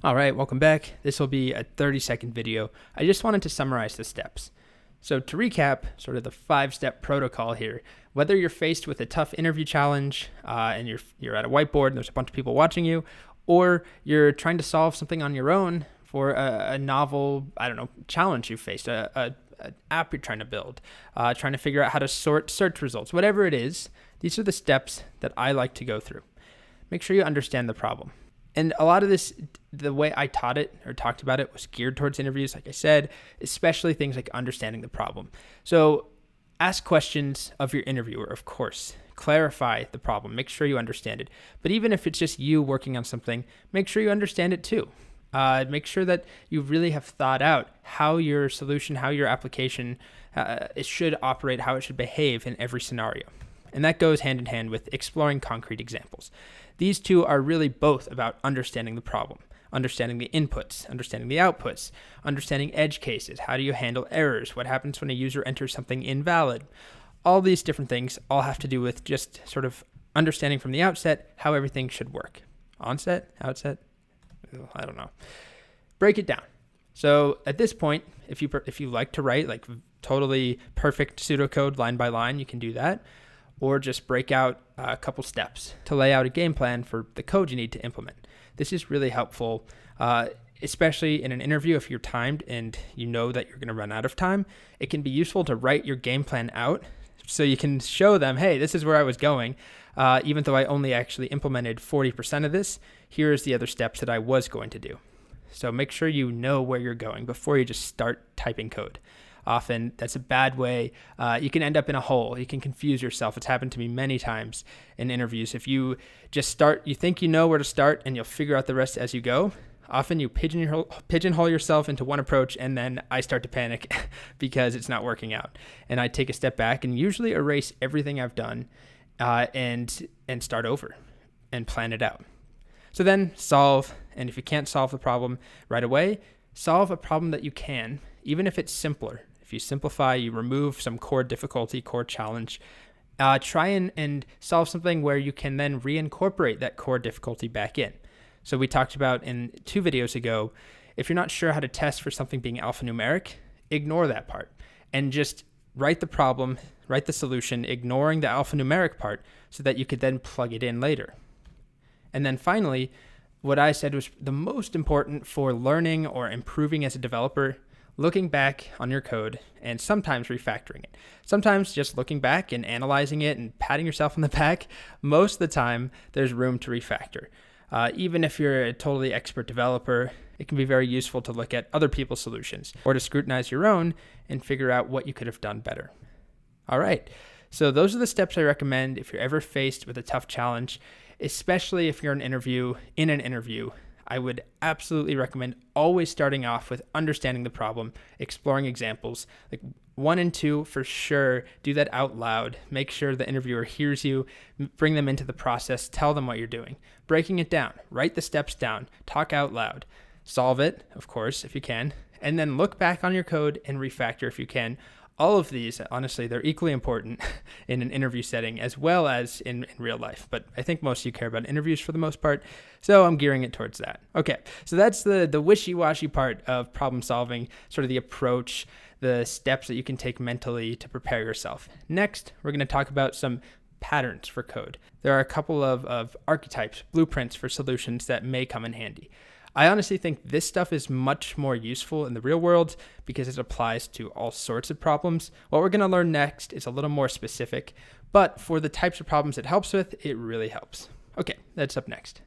All right, welcome back. This will be a 30-second video. I just wanted to summarize the steps. So to recap, sort of the 5-step protocol here, whether you're faced with a tough interview challenge and you're at a whiteboard and there's a bunch of people watching you, or you're trying to solve something on your own for a novel, challenge you faced, an app you're trying to build, trying to figure out how to sort search results, whatever it is, these are the steps that I like to go through. Make sure you understand the problem. And a lot of this, the way I taught it or talked about it was geared towards interviews, like I said, especially things like understanding the problem. So ask questions of your interviewer, of course. Clarify the problem. Make sure you understand it. But even if it's just you working on something, make sure you understand it too. Make sure that you really have thought out how your solution, how your application it should operate, how it should behave in every scenario. And that goes hand in hand with exploring concrete examples. These two are really both about understanding the problem, understanding the inputs, understanding the outputs, understanding edge cases. How do you handle errors? What happens when a user enters something invalid? All these different things all have to do with just sort of understanding from the outset how everything should work. Onset? Outset? I don't know. Break it down. So at this point, if you like to write like totally perfect pseudocode line by line, you can do that. Or just break out a couple steps to lay out a game plan for the code you need to implement. This is really helpful, especially in an interview if you're timed and you know that you're going to run out of time. It can be useful to write your game plan out so you can show them, hey, this is where I was going. Even though I only actually implemented 40% of this, here's the other steps that I was going to do. So make sure you know where you're going before you just start typing code. Often that's a bad way. You can end up in a hole. You can confuse yourself. It's happened to me many times in interviews. If you just start, you think you know where to start and you'll figure out the rest as you go. Often you pigeonhole yourself into one approach and then I start to panic because it's not working out. And I take a step back and usually erase everything I've done and start over and plan it out. So then solve, and if you can't solve the problem right away, solve a problem that you can, even if it's simpler. If you simplify, you remove some core difficulty, core challenge, try and solve something where you can then reincorporate that core difficulty back in. So we talked about in 2 videos ago, if you're not sure how to test for something being alphanumeric, ignore that part and just write the problem, write the solution, ignoring the alphanumeric part so that you could then plug it in later. And then finally, what I said was the most important for learning or improving as a developer, looking back on your code and sometimes refactoring it. Sometimes just looking back and analyzing it and patting yourself on the back. Most of the time, there's room to refactor. Even if you're a totally expert developer, it can be very useful to look at other people's solutions or to scrutinize your own and figure out what you could have done better. All right, so those are the steps I recommend if you're ever faced with a tough challenge, especially if you're in an interview. I would absolutely recommend always starting off with understanding the problem, exploring examples, like 1 and 2 for sure. Do that out loud. Make sure the interviewer hears you, bring them into the process, tell them what you're doing. Breaking it down, write the steps down, talk out loud, solve it, of course, if you can, and then look back on your code and refactor if you can. All of these, honestly, they're equally important in an interview setting as well as in real life. But I think most of you care about interviews for the most part, so I'm gearing it towards that. Okay, so that's the wishy-washy part of problem solving, sort of the approach, the steps that you can take mentally to prepare yourself. Next, we're going to talk about some patterns for code. There are a couple of archetypes, blueprints for solutions that may come in handy. I honestly think this stuff is much more useful in the real world because it applies to all sorts of problems. What we're going to learn next is a little more specific, but for the types of problems it helps with, it really helps. Okay, that's up next.